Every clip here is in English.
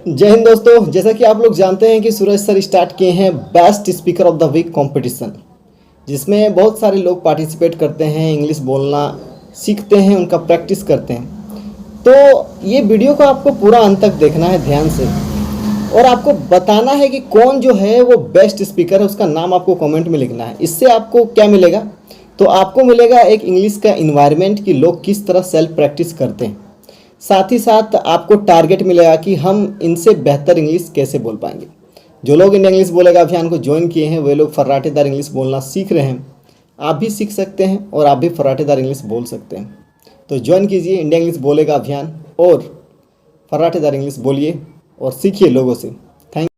जय हिंद दोस्तों। जैसा कि आप लोग जानते हैं कि सूरज सर स्टार्ट किए हैं best speaker of the week competition, जिसमें बहुत सारे लोग पार्टिसिपेट करते हैं, इंग्लिश बोलना सीखते हैं, उनका प्रैक्टिस करते हैं। तो ये वीडियो को आपको पूरा अंत तक देखना है ध्यान से, और आपको बताना है कि कौन जो है वो बेस्ट स्पीकर है, उसका नाम आपको कमेंट में लिखना है। इससे आपको क्या मिलेगा? तो आपको मिलेगा एक इंग्लिश का इन्वायरमेंट कि लोग किस तरह सेल्फ प्रैक्टिस करते हैं। साथ ही साथ आपको टारगेट मिलेगा कि हम इनसे बेहतर इंग्लिश कैसे बोल पाएंगे। जो लोग इंडिया इंग्लिश बोलेगा अभियान को ज्वाइन किए हैं वे लोग फर्राटेदार इंग्लिश बोलना सीख रहे हैं। आप भी सीख सकते हैं और आप भी फर्राटेदार इंग्लिश बोल सकते हैं। तो ज्वाइन कीजिए इंडिया इंग्लिश बोलेगा अभियान और फर्राटेदार इंग्लिश बोलिए और सीखिए लोगों से। Thank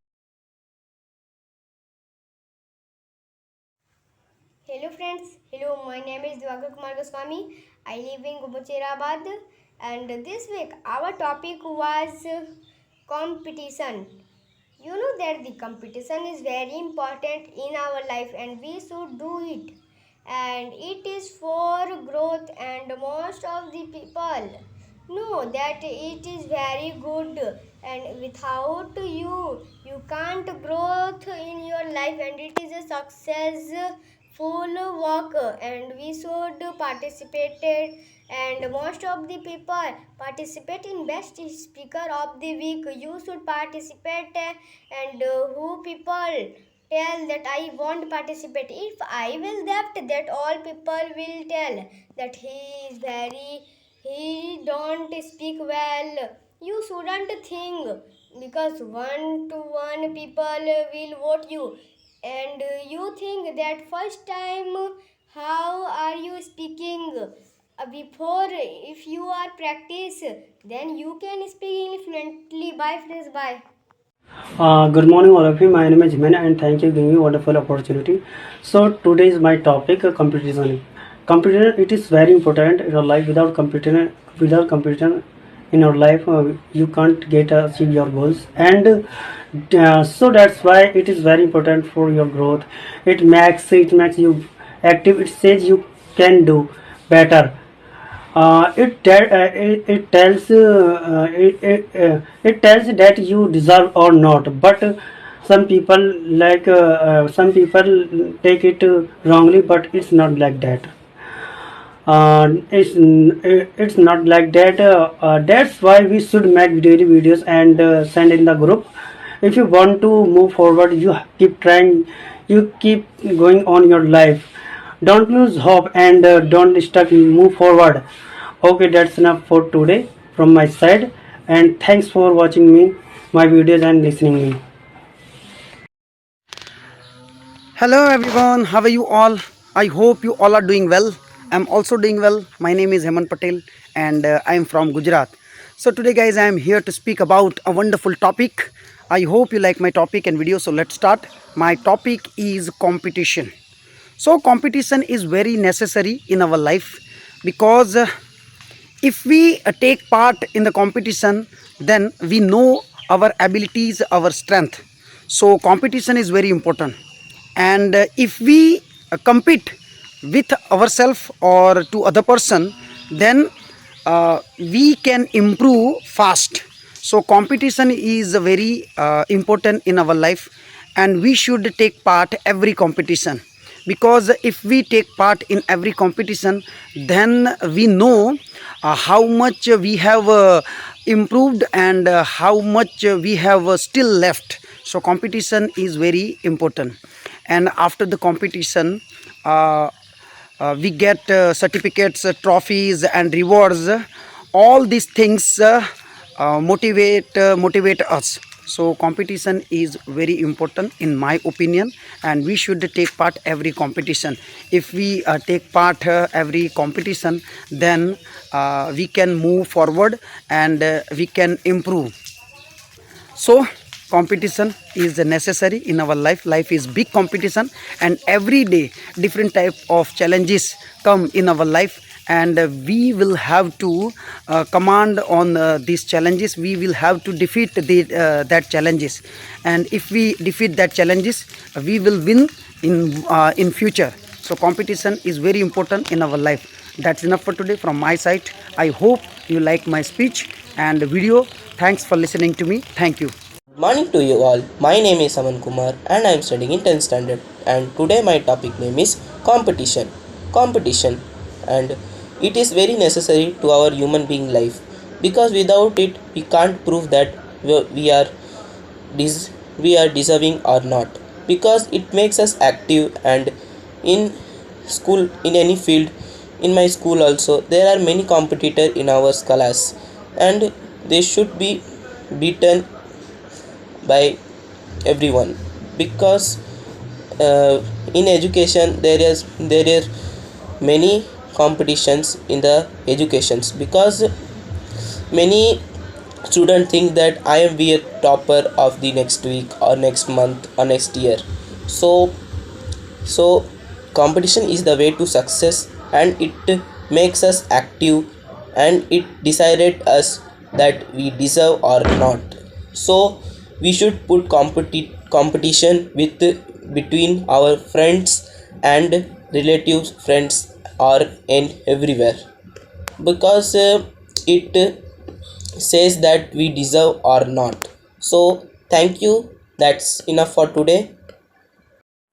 Hello friends, hello, my name is Diwakar Kumar Goswami. I live in Gumucherabad, and this week our topic was competition. You know that the competition is very important in our life and we should do it. And it is for growth, and most of the people know that it is very good, and without you can't growth in your life, and it is a successful work, and we should participate, and most of the people participate in best speaker of the week. You should participate, and who people tell that I won't participate. If I will that all people will tell that he don't speak well. You shouldn't think, because 1 to 1 people will vote you, and you think that first time how are you speaking. Before, if you are practice, then you can speak fluently. Bye friends, bye. Good morning, all of you. My name is Jimena, and thank you for giving me a wonderful opportunity. So today is my topic: competition. Competition, it is very important in your life. Without competition in your life, you can't achieve your goals, and so that's why it is very important for your growth. It makes you active. It says you can do better. It tells it tells that you deserve or not, but some people take it wrongly, but it's not like that. It's not like that. That's why we should make daily videos and send in the group. If you want to move forward, you keep trying, you keep going on your life. Don't lose hope, and don't stuck, move forward. Okay, that's enough for today from my side, and thanks for watching me my videos and listening me. Hello everyone, how are you all? I hope you all are doing well. I'm also doing well. My name is Hemant Patel and I am from Gujarat. So today guys, I am here to speak about a wonderful topic. I hope you like my topic and video. So let's start. My topic is competition. So competition is very necessary in our life, because if we take part in the competition, then we know our abilities, our strength. So competition is very important, and if we compete with ourselves or to other person, then we can improve fast. So competition is very important in our life, and we should take part every competition, because if we take part in every competition, then we know how much we have improved, and how much we have still left. So competition is very important, and after the competition we get certificates, trophies and rewards. All these things motivate us. So competition is very important in my opinion, and we should take part every competition. If we take part every competition, then we can move forward, and we can improve. So competition is necessary in our life. Life is big competition, and every day different type of challenges come in our life, and we will have to command on these challenges. We will have to defeat that challenges, and if we defeat that challenges, we will win in future. So competition is very important in our life. That's enough for today from my side. I hope you like my speech and video. Thanks for listening to me. Thank you. Good morning to you all. My name is Aman Kumar and I am studying in 10th standard. And today my topic name is competition. Competition, and it is very necessary to our human being life, because without it we can't prove that we are we are deserving or not, because it makes us active. And in school, in any field, in my school also there are many competitors in our class, and they should be beaten by everyone, because in education there is many competitions in the educations, because many students think that I am be a topper of the next week or next month or next year. So so competition is the way to success, and it makes us active, and it decided us that we deserve or not. So we should put competition with between our friends and relatives, friends, or in everywhere, because it says that we deserve or not. So thank you, that's enough for today.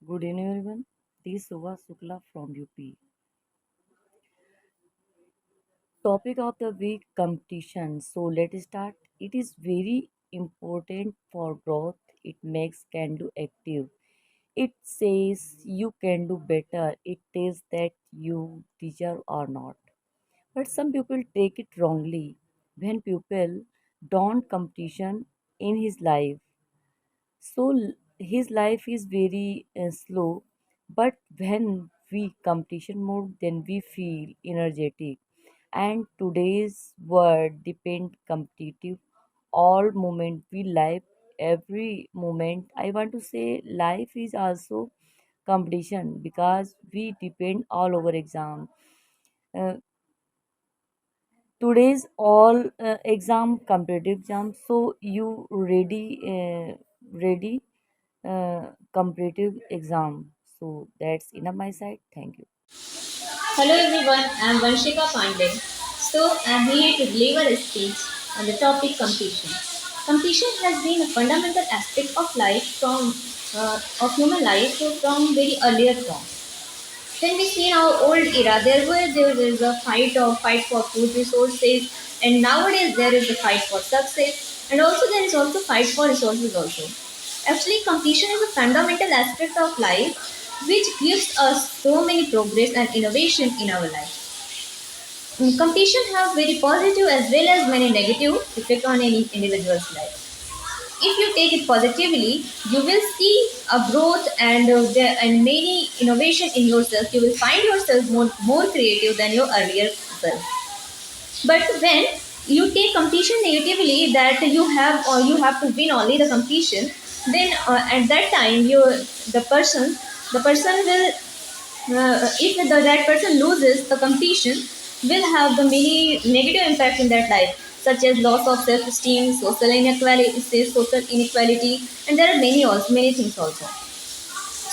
Good evening, everyone. This is Subha Sukla from UP. Topic of the week: competition. So let's start. It is very important for growth. It makes can do active. It says you can do better. It tells that you deserve or not. But some people take it wrongly. When people don't competition in his life, his life is very slow, but when we competition mode, then we feel energetic. And today's world depend competitive all moment we life, every moment. I want to say life is also competition because we depend all over exam. Uh, Today's all exam competitive exam, so you ready competitive exam. So that's enough my side. Thank you. Hello everyone, I am Vanshika Pandey. So I am here to deliver a speech on the topic competition. Competition has been a fundamental aspect of life of human life from very earlier from. When we see in our old era, there was a fight for food resources, and nowadays there is a fight for success, and also there is also fight for resources also. Actually, competition is a fundamental aspect of life which gives us so many progress and innovation in our life. Competition have very positive as well as many negative effect on any individual's life. If you take it positively, you will see a growth and many innovation in yourself. You will find yourself more creative than your earlier self. But when you take competition negatively, that you have or you have to win only the competition, then at that time the person will if that person loses the competition, will have the many negative impact in that life, such as loss of self-esteem, social inequality, and there are many things also.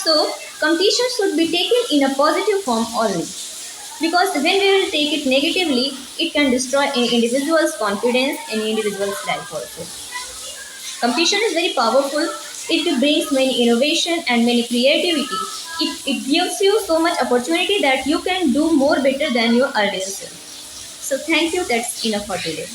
So competition should be taken in a positive form only, because when we will take it negatively, it can destroy any individual's confidence, any individual's life also. Competition is very powerful. It brings many innovation and many creativity. It gives you so much opportunity that you can do more better than your earlier self. So thank you. That's enough for today.